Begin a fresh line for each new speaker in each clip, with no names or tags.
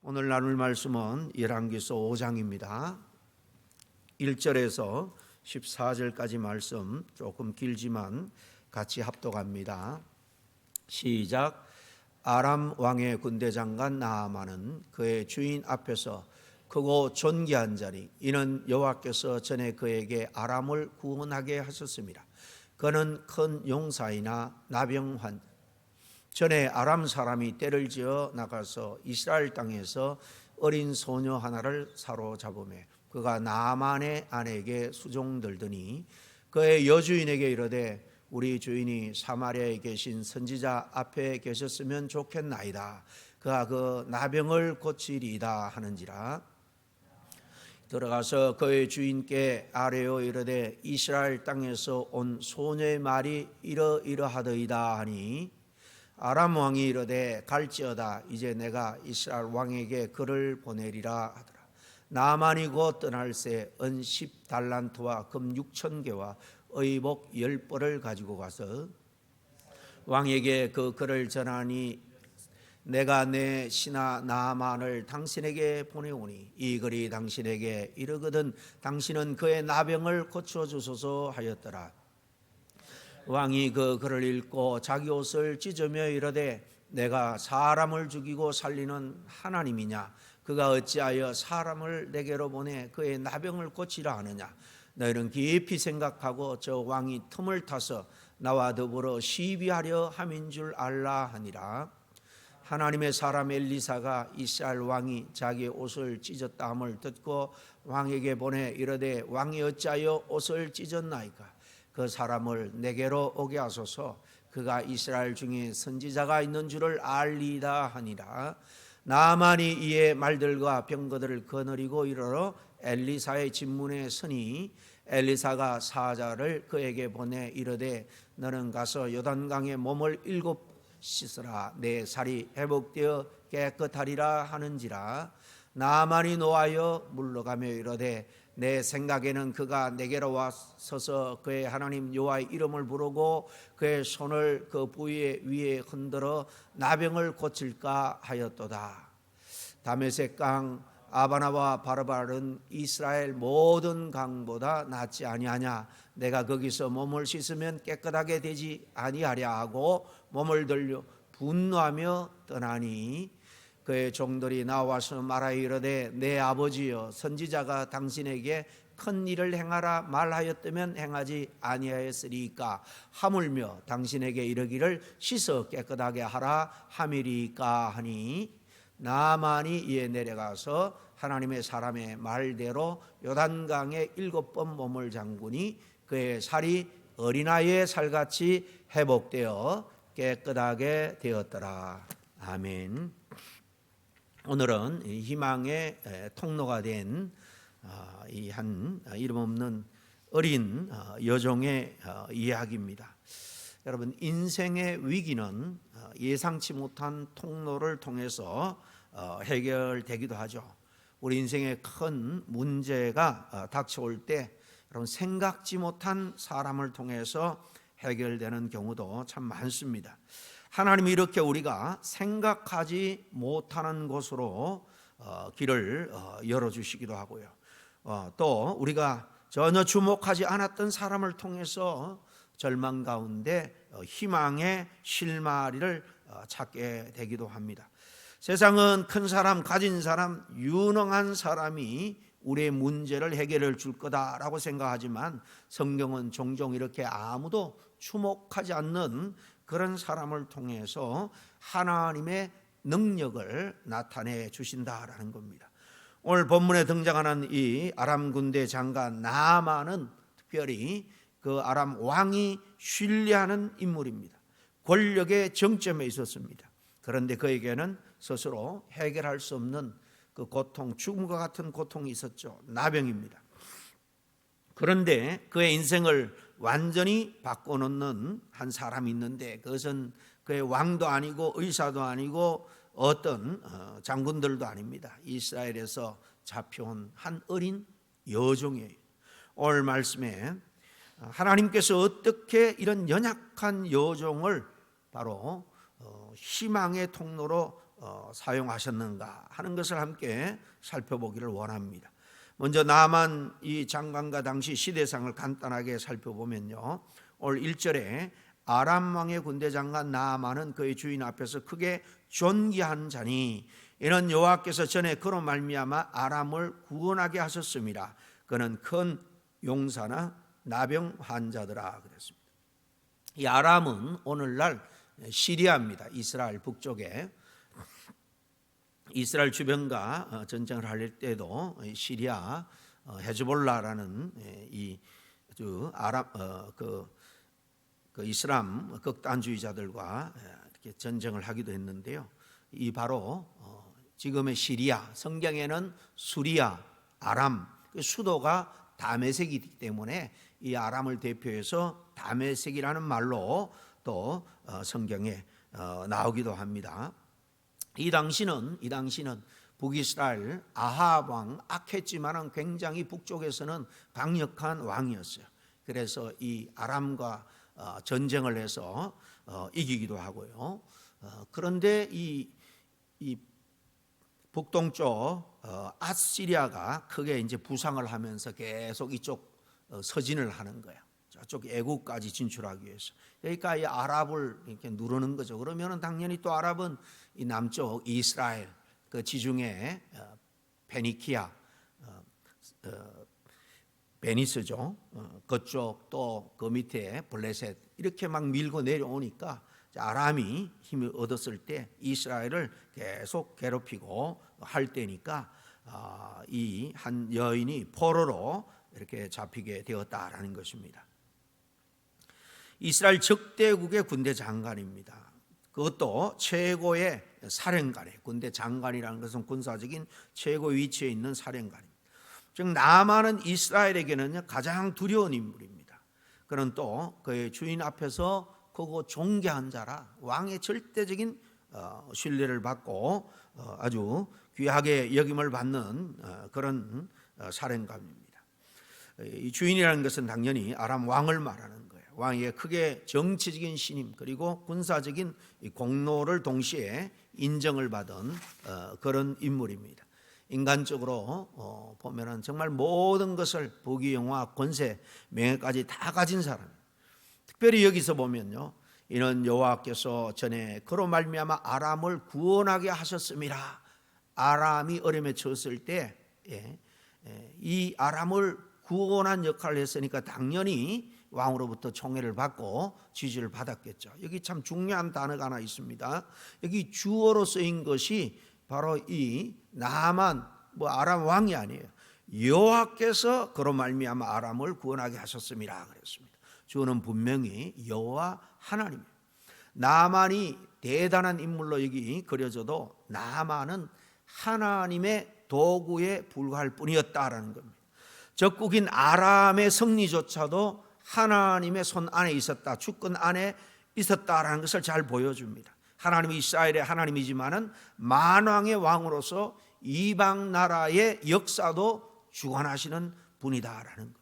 오늘 나눌 말씀은 열왕기서 5장입니다. 1절에서 14절까지 말씀 조금 길지만 같이 합독합니다. 시작. 아람 왕의 군대 장관 나아만은 그의 주인 앞에서 크고 존귀한 자리, 이는 여호와께서 전에 그에게 아람을 구원하게 하셨습니다. 그는 큰 용사이나 나병환, 전에 아람 사람이 떼를 지어 나가서 이스라엘 땅에서 어린 소녀 하나를 사로잡으매 그가 나아만의 아내에게 수종들더니 그의 여주인에게 이르되 우리 주인이 사마리아에 계신 선지자 앞에 계셨으면 좋겠나이다. 그가 그 나병을 고치리이다 하는지라. 들어가서 그의 주인께 아뢰어 이르되 이스라엘 땅에서 온 소녀의 말이 이러이러하더이다 하니 아람 왕이 이르되 갈지어다. 이제 내가 이스라엘 왕에게 그를 보내리라 하더라. 나아만이 곧 떠날새 은 10달란트와 금 6,000개와 의복 10벌을 가지고 가서 왕에게 그 글을 전하니 내가 내 신하 나아만을 당신에게 보내오니 이 글이 당신에게 이르거든 당신은 그의 나병을 고쳐주소서 하였더라. 왕이 그 글을 읽고 자기 옷을 찢으며 이르되 내가 사람을 죽이고 살리는 하나님이냐? 그가 어찌하여 사람을 내게로 보내 그의 나병을 고치라 하느냐? 너희는 깊이 생각하고 저 왕이 틈을 타서 나와 더불어 시비하려 함인 줄 알라 하니라. 하나님의 사람 엘리사가 이스라엘 왕이 자기 옷을 찢었다 함을 듣고 왕에게 보내 이르되 왕이 어찌하여 옷을 찢었나이까? 그 사람을 내게로 오게 하소서. 그가 이스라엘 중에 선지자가 있는 줄을 알리이다 하니라. 나아만이 이에 말들과 병거들을 거느리고 이르러 엘리사의 집문에 서니 엘리사가 사자를 그에게 보내 이르되 너는 가서 요단강에 몸을 7 씻으라. 내 살이 회복되어 깨끗하리라 하는지라. 나아만이 노하여 물러가며 이르되 내 생각에는 그가 내게로 와서서 그의 하나님 여호와의 이름을 부르고 그의 손을 그 부위 위에 흔들어 나병을 고칠까 하였도다. 다메섹 강 아바나와 바르발은 이스라엘 모든 강보다 낫지 아니하냐? 내가 거기서 몸을 씻으면 깨끗하게 되지 아니하랴 하고 몸을 들려 분노하며 떠나니 그의 종들이 나와서 말하여 이르되 내 아버지여 선지자가 당신에게 큰 일을 행하라 말하였다면 행하지 아니하였으리까? 하물며 당신에게 이르기를 씻어 깨끗하게 하라 함이리까 하니 나아만이 이에 내려가서 하나님의 사람의 말대로 요단강에 7번 몸을 잠그니 그의 살이 어린아이의 살같이 회복되어 깨끗하게 되었더라. 아멘. 오늘은 희망의 통로가 된 이 한 이름 없는 어린 여종의 이야기입니다. 여러분, 인생의 위기는 예상치 못한 통로를 통해서 해결되기도 하죠. 우리 인생의 큰 문제가 닥쳐올 때 여러분 생각지 못한 사람을 통해서 해결되는 경우도 참 많습니다. 하나님이 이렇게 우리가 생각하지 못하는 곳으로 길을 열어주시기도 하고요. 또 우리가 전혀 주목하지 않았던 사람을 통해서 절망 가운데 희망의 실마리를 찾게 되기도 합니다. 세상은 큰 사람, 가진 사람, 유능한 사람이 우리의 문제를 해결해 줄 거다라고 생각하지만 성경은 종종 이렇게 아무도 주목하지 않는 그런 사람을 통해서 하나님의 능력을 나타내 주신다라는 겁니다. 오늘 본문에 등장하는 이 아람 군대 장관 나아만은 특별히 그 아람 왕이 신뢰하는 인물입니다. 권력의 정점에 있었습니다. 그런데 그에게는 스스로 해결할 수 없는 그 고통, 죽음과 같은 고통이 있었죠. 나병입니다. 그런데 그의 인생을 완전히 바꿔놓는 한 사람이 있는데 그것은 그의 왕도 아니고 의사도 아니고 어떤 장군들도 아닙니다. 이스라엘에서 잡혀온 한 어린 여종이에요. 오늘 말씀에 하나님께서 어떻게 이런 연약한 여종을 바로 희망의 통로로 사용하셨는가 하는 것을 함께 살펴보기를 원합니다. 먼저 나만 이 장관과 당시 시대상을 간단하게 살펴보면요, 오늘 1절에 아람 왕의 군대 장관 나아만은 그의 주인 앞에서 크게 존귀한 자니 이는 여호와께서 전에 그로 말미암아 아람을 구원하게 하셨습니다. 그는 큰 용사나 나병 환자더라 그랬습니다. 이 아람은 오늘날 시리아입니다. 이스라엘 북쪽에 이스라엘 주변과 전쟁을 할 때도 시리아 헤즈볼라라는 이 아람 그 이슬람 극단주의자들과 이렇게 전쟁을 하기도 했는데요. 이 바로 지금의 시리아, 성경에는 수리아, 아람, 수도가 다메섹이기 때문에 이 아람을 대표해서 다메섹이라는 말로 또 성경에 나오기도 합니다. 이 당시는 북이스라엘 아합 왕 악했지만은 굉장히 북쪽에서는 강력한 왕이었어요. 그래서 이 아람과 전쟁을 해서 이기기도 하고요. 그런데 이 북동쪽 아시리아가 크게 이제 부상을 하면서 계속 이쪽 서진을 하는 거예요. 저쪽 애국까지 진출하기 위해서. 그러니까 이 아랍을 이렇게 누르는 거죠. 그러면은 당연히 또 아랍은 이 남쪽 이스라엘 그 지중해 페니키아 베니스죠. 그쪽 또 그 밑에 블레셋 이렇게 막 밀고 내려오니까 아람이 힘을 얻었을 때 이스라엘을 계속 괴롭히고 할 때니까 이 한 여인이 포로로 이렇게 잡히게 되었다라는 것입니다. 이스라엘 적대국의 군대 장관입니다. 그것도 최고의 사령관이에요. 군대 장관이라는 것은 군사적인 최고 위치에 있는 사령관입니다. 즉 나아만은 이스라엘에게는 가장 두려운 인물입니다. 그는 또 그의 주인 앞에서 크고 존귀한 자라 왕의 절대적인 신뢰를 받고 아주 귀하게 여김을 받는 그런 사령관입니다. 이 주인이라는 것은 당연히 아람 왕을 말하는 거예요. 왕에게 크게 정치적인 신임 그리고 군사적인 공로를 동시에 인정을 받은 그런 인물입니다. 인간적으로 보면은 정말 모든 것을 부귀영화, 권세, 명예까지 다 가진 사람이에요. 특별히 여기서 보면요, 이는 여호와께서 전에 그로 말미암아 아람을 구원하게 하셨습니다. 아람이 어려움에 처했을 때 이 아람을 구원한 역할을 했으니까 당연히 왕으로부터 총애를 받고 지지를 받았겠죠. 여기 참 중요한 단어가 하나 있습니다. 여기 주어로 쓰인 것이 바로 이 나아만 아람 왕이 아니에요. 여호와께서 그로 말미암아 아람을 구원하게 하셨습니다 그랬습니다. 주어는 분명히 여호와 하나님이에요. 나아만이 대단한 인물로 여기 그려져도 나아만은 하나님의 도구에 불과할 뿐이었다라는 겁니다. 적국인 아람의 승리조차도 하나님의 손 안에 있었다, 주권 안에 있었다라는 것을 잘 보여줍니다. 하나님이 이스라엘의 하나님이지만은 만왕의 왕으로서 이방 나라의 역사도 주관하시는 분이다라는 것.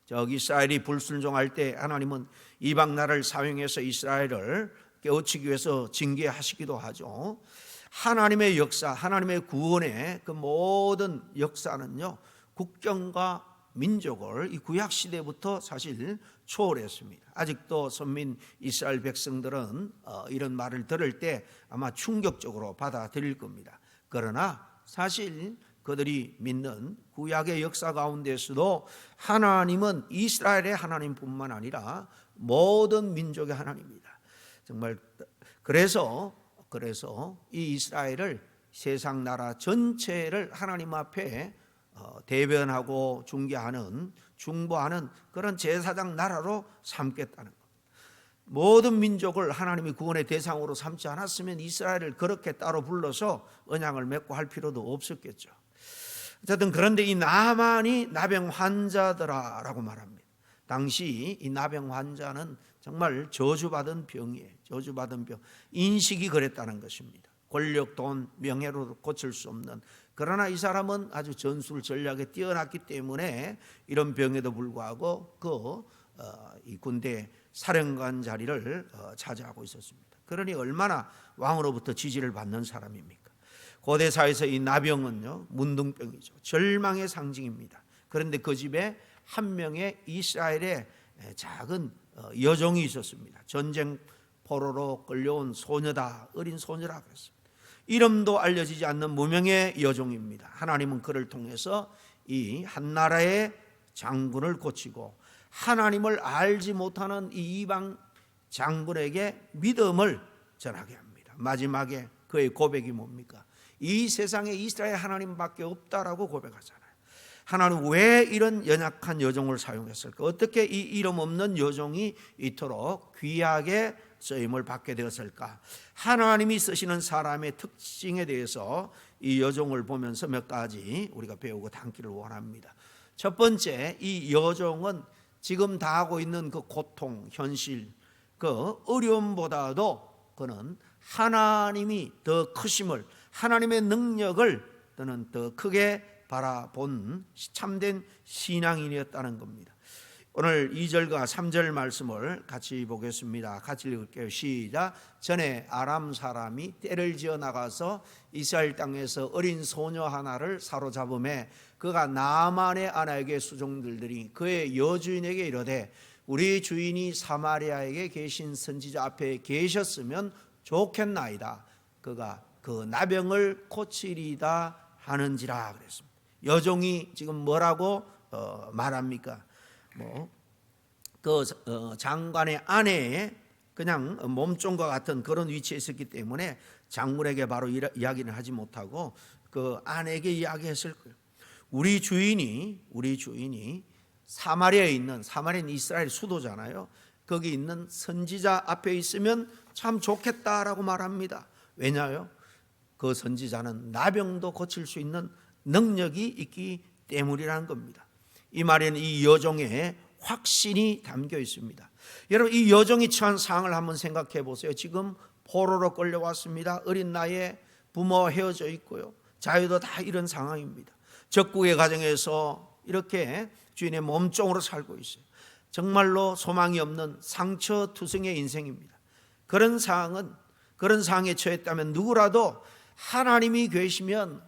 저기 이스라엘이 불순종할 때 하나님은 이방 나라를 사용해서 이스라엘을 깨우치기 위해서 징계하시기도 하죠. 하나님의 역사, 하나님의 구원의 그 모든 역사는요, 국경과 민족을 이 구약 시대부터 사실 초월했습니다. 아직도 선민 이스라엘 백성들은 이런 말을 들을 때 아마 충격적으로 받아들일 겁니다. 그러나 사실 그들이 믿는 구약의 역사 가운데서도 하나님은 이스라엘의 하나님뿐만 아니라 모든 민족의 하나님입니다. 정말 그래서 이 이스라엘을 세상 나라 전체를 하나님 앞에 대변하고 중보하는 그런 제사장 나라로 삼겠다는 것. 모든 민족을 하나님이 구원의 대상으로 삼지 않았으면 이스라엘을 그렇게 따로 불러서 언약을 맺고 할 필요도 없었겠죠. 어쨌든 그런데 이 나아만이 나병 환자더라라고 말합니다. 당시 이 나병 환자는 정말 저주받은 병이에요. 저주받은 병. 인식이 그랬다는 것입니다. 권력, 돈, 명예로 고칠 수 없는. 그러나 이 사람은 아주 전술 전략에 뛰어났기 때문에 이런 병에도 불구하고 이 군대 사령관 자리를 차지하고 있었습니다. 그러니 얼마나 왕으로부터 지지를 받는 사람입니까? 고대 사회에서 이 나병은요, 문둥병이죠. 절망의 상징입니다. 그런데 그 집에 한 명의 이스라엘의 작은 여종이 있었습니다. 전쟁 포로로 끌려온 소녀다, 어린 소녀라 그랬습니다. 이름도 알려지지 않는 무명의 여종입니다. 하나님은 그를 통해서 이 한 나라의 장군을 고치고 하나님을 알지 못하는 이 이방 장군에게 믿음을 전하게 합니다. 마지막에 그의 고백이 뭡니까? 이 세상에 이스라엘 하나님밖에 없다라고 고백하잖아요. 하나님 왜 이런 연약한 여종을 사용했을까? 어떻게 이 이름 없는 여종이 이토록 귀하게 쓰임을 받게 되었을까? 하나님이 쓰시는 사람의 특징에 대해서 이 여종을 보면서 몇 가지 우리가 배우고 담기를 원합니다. 첫 번째, 이 여종은 지금 당하고 있는 그 고통, 현실, 그 어려움보다도 그는 하나님이 더 크심을, 하나님의 능력을 그는 더 크게 바라본 참된 신앙인이었다는 겁니다. 오늘 2절과 3절 말씀을 같이 보겠습니다. 같이 읽을게요. 시작. 전에 아람 사람이 떼를 지어 나가서 이스라엘 땅에서 어린 소녀 하나를 사로잡음에 그가 나만의 아내에게 수종들더니 그의 여주인에게 이르되 우리 주인이 사마리아에 계신 선지자 앞에 계셨으면 좋겠나이다. 그가 그 나병을 고치리다 하는지라 그랬습니다. 여종이 지금 뭐라고 말합니까? 장관의 아내의 그냥 몸종과 같은 그런 위치에 있었기 때문에 장군에게 바로 이야기는 하지 못하고 그 아내에게 이야기했을 거예요. 우리 주인이 사마리아에 있는, 사마리아는 이스라엘 수도잖아요. 거기 있는 선지자 앞에 있으면 참 좋겠다라고 말합니다. 왜냐요? 그 선지자는 나병도 고칠 수 있는 능력이 있기 때문이라는 겁니다. 이 말에는 이 여종의 확신이 담겨 있습니다. 여러분, 이 여종이 처한 상황을 한번 생각해 보세요. 지금 포로로 끌려왔습니다. 어린 나이에 부모와 헤어져 있고요. 자유도 다 이런 상황입니다. 적국의 가정에서 이렇게 주인의 몸종으로 살고 있어요. 정말로 소망이 없는 상처투성의 인생입니다. 그런 상황에 처했다면 누구라도 하나님이 계시면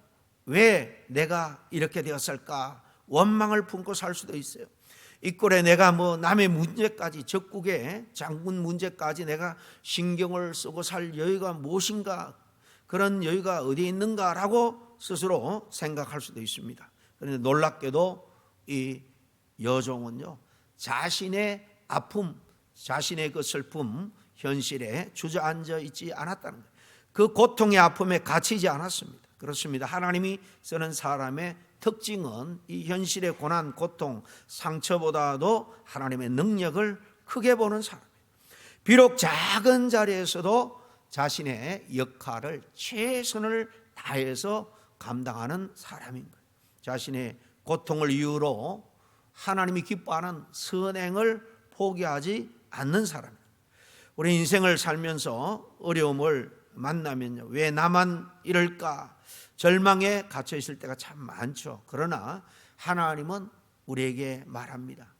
왜 내가 이렇게 되었을까 원망을 품고 살 수도 있어요. 이 꼴에 내가 남의 문제까지, 적국의 장군 문제까지 내가 신경을 쓰고 살 여유가 무엇인가, 그런 여유가 어디에 있는가라고 스스로 생각할 수도 있습니다. 그런데 놀랍게도 이 여종은요, 자신의 아픔, 자신의 그 슬픔, 현실에 주저앉아 있지 않았다는 거예요. 그 고통의 아픔에 갇히지 않았습니다. 그렇습니다. 하나님이 쓰는 사람의 특징은 이 현실의 고난, 고통, 상처보다도 하나님의 능력을 크게 보는 사람이에요. 비록 작은 자리에서도 자신의 역할을 최선을 다해서 감당하는 사람인 거예요. 자신의 고통을 이유로 하나님이 기뻐하는 선행을 포기하지 않는 사람이에요. 우리 인생을 살면서 어려움을 만나면요, 왜 나만 이럴까, 절망에 갇혀 있을 때가 참 많죠. 그러나 하나님은 우리에게 말합니다.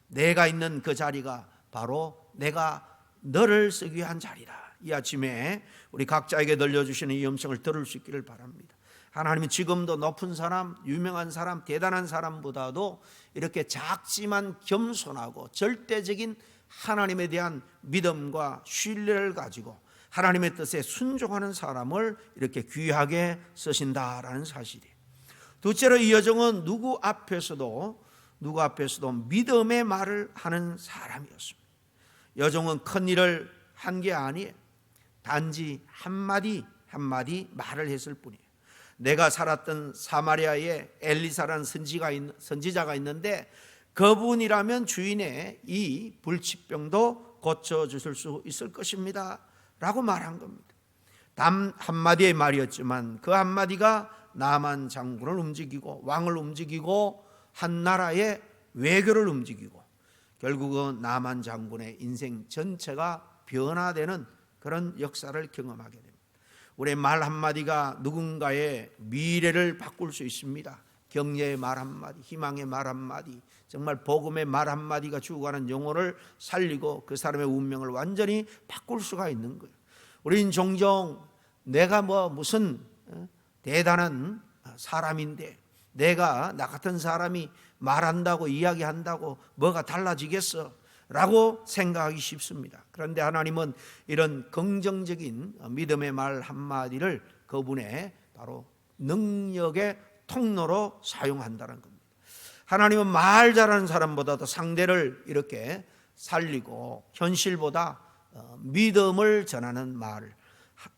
내가 있는 그 자리가 바로 내가 너를 쓰기 위한 자리다. 이 아침에 우리 각자에게 들려주시는 이 음성을 들을 수 있기를 바랍니다. 하나님은 지금도 높은 사람, 유명한 사람, 대단한 사람보다도 이렇게 작지만 겸손하고 절대적인 하나님에 대한 믿음과 신뢰를 가지고 하나님의 뜻에 순종하는 사람을 이렇게 귀하게 쓰신다라는 사실이에요. 둘째로 이 여종은 누구 앞에서도 믿음의 말을 하는 사람이었습니다. 여종은 큰 일을 한 게 아니에요. 단지 한마디 말을 했을 뿐이에요. 내가 살았던 사마리아에 엘리사라는 선지자가 있는데 그분이라면 주인의 이 불치병도 고쳐주실 수 있을 것입니다 라고 말한 겁니다. 단 한마디의 말이었지만 그 한마디가 나만 장군을 움직이고 왕을 움직이고 한 나라의 외교를 움직이고 결국은 나만 장군의 인생 전체가 변화되는 그런 역사를 경험하게 됩니다. 우리의 말 한마디가 누군가의 미래를 바꿀 수 있습니다. 격려의 말 한마디, 희망의 말 한마디, 정말 복음의 말 한마디가 죽어가는 영혼을 살리고 그 사람의 운명을 완전히 바꿀 수가 있는 거예요. 우린 종종 내가 무슨 대단한 사람인데 내가 나 같은 사람이 말한다고 이야기한다고 뭐가 달라지겠어 라고 생각하기 쉽습니다. 그런데 하나님은 이런 긍정적인 믿음의 말 한마디를 그분의 바로 능력의 통로로 사용한다는 겁니다. 하나님은 말 잘하는 사람보다도 상대를 이렇게 살리고 현실보다 믿음을 전하는 말,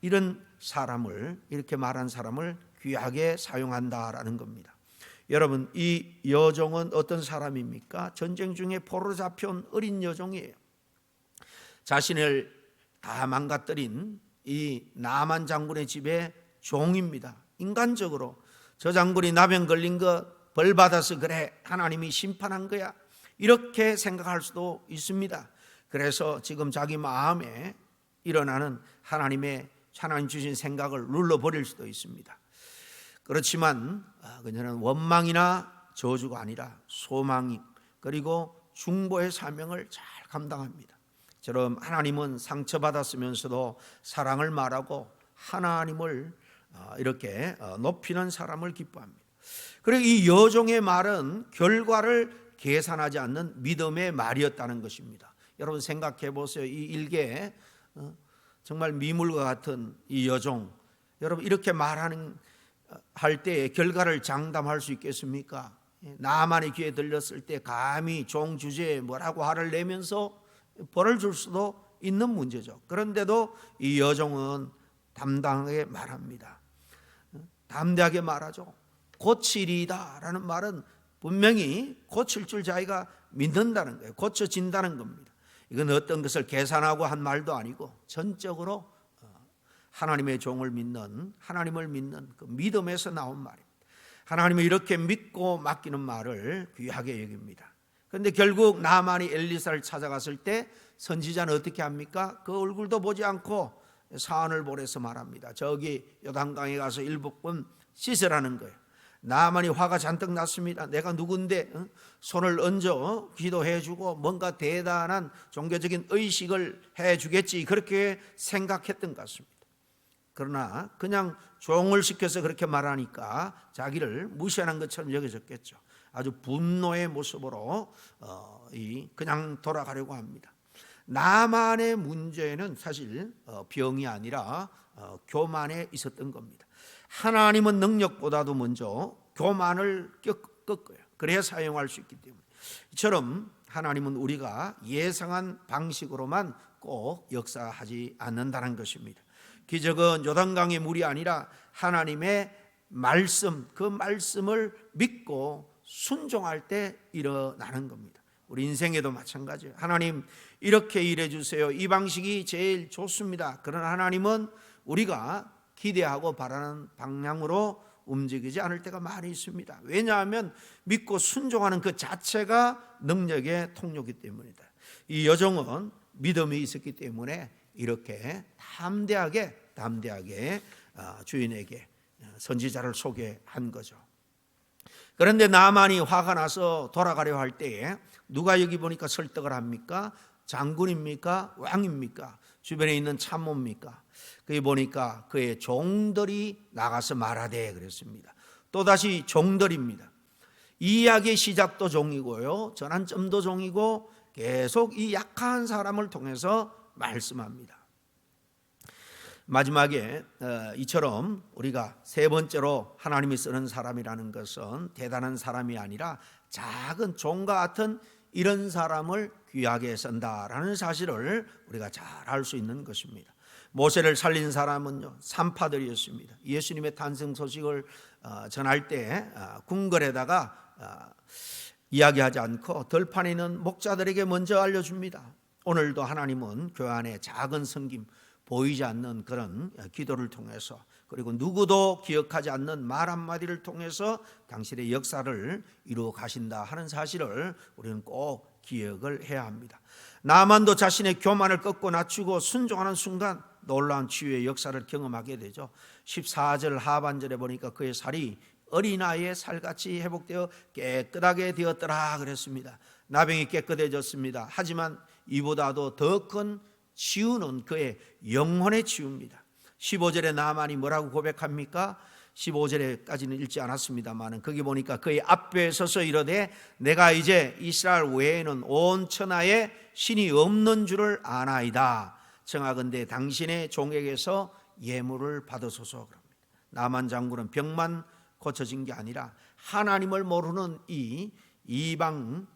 이런 사람을, 이렇게 말한 사람을 귀하게 사용한다라는 겁니다. 여러분, 이 여종은 어떤 사람입니까? 전쟁 중에 포로 잡혀온 어린 여종이에요. 자신을 다 망가뜨린 이 나만 장군의 집의 종입니다. 인간적으로 저 장군이 나병 걸린 거 벌 받아서 그래, 하나님이 심판한 거야, 이렇게 생각할 수도 있습니다. 그래서 지금 자기 마음에 일어나는 하나님 주신 생각을 눌러버릴 수도 있습니다. 그렇지만 그녀는 원망이나 저주가 아니라 소망, 그리고 중보의 사명을 잘 감당합니다. 저처럼 하나님은 상처받았으면서도 사랑을 말하고 하나님을 이렇게 높이는 사람을 기뻐합니다. 그리고 이 여종의 말은 결과를 계산하지 않는 믿음의 말이었다는 것입니다. 여러분 생각해 보세요. 이 일개 정말 미물과 같은 이 여종, 여러분 이렇게 말하는 할 때에 결과를 장담할 수 있겠습니까? 나만의 귀에 들렸을 때 감히 종 주제에 뭐라고 화를 내면서 벌을 줄 수도 있는 문제죠. 그런데도 이 여종은 담당하게 말합니다. 담대하게 말하죠. 고치리이다 라는 말은 분명히 고칠 줄 자기가 믿는다는 거예요. 고쳐진다는 겁니다. 이건 어떤 것을 계산하고 한 말도 아니고 전적으로 하나님의 종을 믿는, 하나님을 믿는 그 믿음에서 나온 말입니다. 하나님을 이렇게 믿고 맡기는 말을 귀하게 여깁니다. 그런데 결국 나만이 엘리사를 찾아갔을 때 선지자는 어떻게 합니까? 그 얼굴도 보지 않고 사안을 보내서 말합니다. 저기 요단강에 가서 7번 씻으라는 거예요. 나만이 화가 잔뜩 났습니다. 내가 누군데 손을 얹어 기도해주고 뭔가 대단한 종교적인 의식을 해주겠지, 그렇게 생각했던 것 같습니다. 그러나 그냥 종을 시켜서 그렇게 말하니까 자기를 무시하는 것처럼 여겨졌겠죠. 아주 분노의 모습으로 그냥 돌아가려고 합니다. 나만의 문제는 사실 병이 아니라 교만에 있었던 겁니다. 하나님은 능력보다도 먼저 교만을 꺾어요. 그래야 사용할 수 있기 때문에. 이처럼 하나님은 우리가 예상한 방식으로만 꼭 역사하지 않는다는 것입니다. 기적은 요단강의 물이 아니라 하나님의 말씀, 그 말씀을 믿고 순종할 때 일어나는 겁니다. 우리 인생에도 마찬가지예요. 하나님 이렇게 일해 주세요. 이 방식이 제일 좋습니다. 그러나 하나님은 우리가 기대하고 바라는 방향으로 움직이지 않을 때가 많이 있습니다. 왜냐하면 믿고 순종하는 그 자체가 능력의 통로이기 때문이다. 이 여종은 믿음이 있었기 때문에 이렇게 담대하게 주인에게 선지자를 소개한 거죠. 그런데 나만이 화가 나서 돌아가려 할 때에 누가 여기 보니까 설득을 합니까? 장군입니까? 왕입니까? 주변에 있는 참모입니까? 거기 보니까 그의 종들이 나가서 말하되 그랬습니다. 또다시 종들입니다. 이 이야기의 시작도 종이고요, 전환점도 종이고 계속 이 약한 사람을 통해서 말씀합니다. 마지막에 이처럼 우리가 세 번째로 하나님이 쓰는 사람이라는 것은 대단한 사람이 아니라 작은 종과 같은 이런 사람을 귀하게 쓴다라는 사실을 우리가 잘 알 수 있는 것입니다. 모세를 살린 사람은요, 산파들이었습니다. 예수님의 탄생 소식을 전할 때 궁궐에다가 이야기하지 않고 들판에 있는 목자들에게 먼저 알려줍니다. 오늘도 하나님은 교회 안에 작은 섬김, 보이지 않는 그런 기도를 통해서, 그리고 누구도 기억하지 않는 말 한마디를 통해서 당신의 역사를 이루어 가신다 하는 사실을 우리는 꼭 기억을 해야 합니다. 나만도 자신의 교만을 꺾고 낮추고 순종하는 순간 놀라운 치유의 역사를 경험하게 되죠. 14절 하반절에 보니까 그의 살이 어린아이의 살같이 회복되어 깨끗하게 되었더라 그랬습니다. 나병이 깨끗해졌습니다. 하지만 이보다도 더 큰 치유는 그의 영혼의 치유입니다. 15절에 나만이 뭐라고 고백합니까? 15절에까지는 읽지 않았습니다만 거기 보니까 그의 앞에 서서 이르되 내가 이제 이스라엘 외에는 온 천하에 신이 없는 줄을 아나이다. 청하건대 당신의 종에게서 예물을 받으소서. 그럽니다. 나만 장군은 병만 고쳐진 게 아니라 하나님을 모르는 이 이방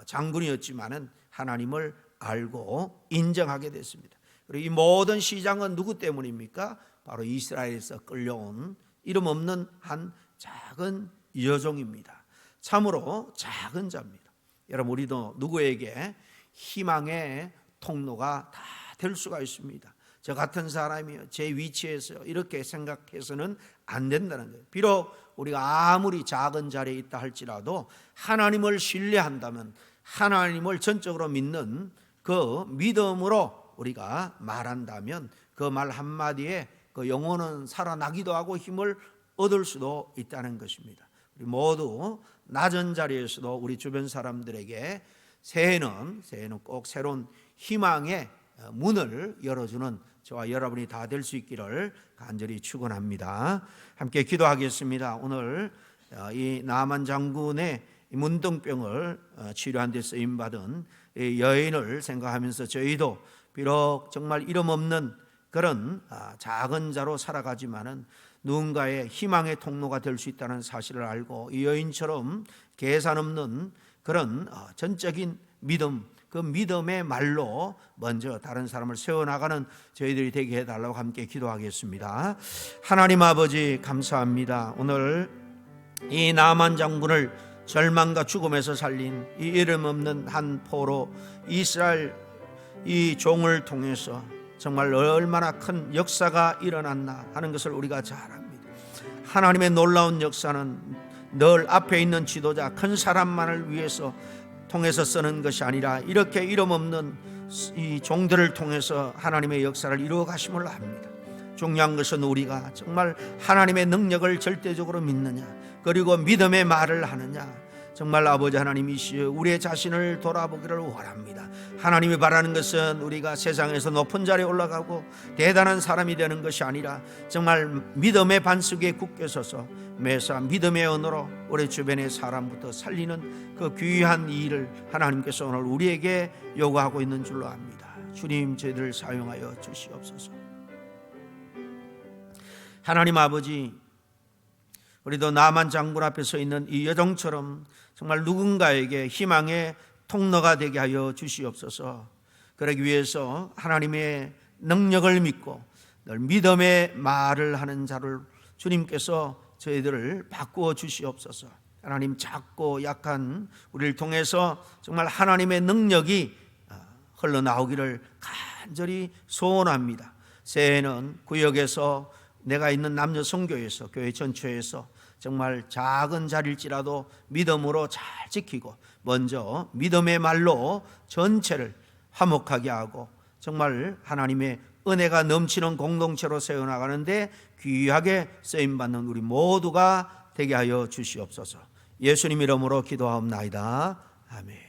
장군이었지만은 하나님을 알고 인정하게 됐습니다. 그리고 이 모든 시장은 누구 때문입니까? 바로 이스라엘에서 끌려온 이름 없는 한 작은 여종입니다. 참으로 작은 자입니다. 여러분, 우리도 누구에게 희망의 통로가 다 될 수가 있습니다. 저 같은 사람이요, 제 위치에서 이렇게 생각해서는 안 된다는 거예요. 비록 우리가 아무리 작은 자리에 있다 할지라도 하나님을 신뢰한다면, 하나님을 전적으로 믿는 그 믿음으로 우리가 말한다면 그 말 한마디에 그 영혼은 살아나기도 하고 힘을 얻을 수도 있다는 것입니다. 우리 모두 낮은 자리에서도 우리 주변 사람들에게 새해는 꼭 새로운 희망의 문을 열어주는 저와 여러분이 다 될 수 있기를 간절히 축원합니다. 함께 기도하겠습니다. 오늘 이 나만 장군의 문둥병을 치료한 데 쓰임받은 여인을 생각하면서 저희도 비록 정말 이름 없는 그런 작은 자로 살아가지만은 누군가의 희망의 통로가 될 수 있다는 사실을 알고 이 여인처럼 계산 없는 그런 전적인 믿음, 그 믿음의 말로 먼저 다른 사람을 세워나가는 저희들이 되게 해달라고 함께 기도하겠습니다. 하나님 아버지, 감사합니다. 오늘 이 나만 장군을 절망과 죽음에서 살린 이 이름 없는 한 포로 이스라엘 이 종을 통해서 정말 얼마나 큰 역사가 일어났나 하는 것을 우리가 잘 압니다. 하나님의 놀라운 역사는 늘 앞에 있는 지도자 큰 사람만을 위해서 통해서 쓰는 것이 아니라 이렇게 이름 없는 이 종들을 통해서 하나님의 역사를 이루어 가심을 압니다. 중요한 것은 우리가 정말 하나님의 능력을 절대적으로 믿느냐, 그리고 믿음의 말을 하느냐. 정말 아버지 하나님이시여, 우리의 자신을 돌아보기를 원합니다. 하나님이 바라는 것은 우리가 세상에서 높은 자리에 올라가고 대단한 사람이 되는 것이 아니라 정말 믿음의 반석에 굳게 서서 매사 믿음의 언어로 우리 주변의 사람부터 살리는 그 귀한 일을 하나님께서 오늘 우리에게 요구하고 있는 줄로 압니다. 주님, 저희들을 사용하여 주시옵소서. 하나님 아버지, 우리도 나만 장군 앞에 서 있는 이 여종처럼 정말 누군가에게 희망의 통로가 되게 하여 주시옵소서. 그러기 위해서 하나님의 능력을 믿고 늘 믿음의 말을 하는 자를 주님께서 저희들을 바꾸어 주시옵소서. 하나님, 작고 약한 우리를 통해서 정말 하나님의 능력이 흘러나오기를 간절히 소원합니다. 새해는 구역에서 내가 있는 남녀 선교에서 교회 전체에서 정말 작은 자리일지라도 믿음으로 잘 지키고 먼저 믿음의 말로 전체를 화목하게 하고 정말 하나님의 은혜가 넘치는 공동체로 세워나가는데 귀하게 쓰임받는 우리 모두가 되게 하여 주시옵소서. 예수님 이름으로 기도하옵나이다. 아멘.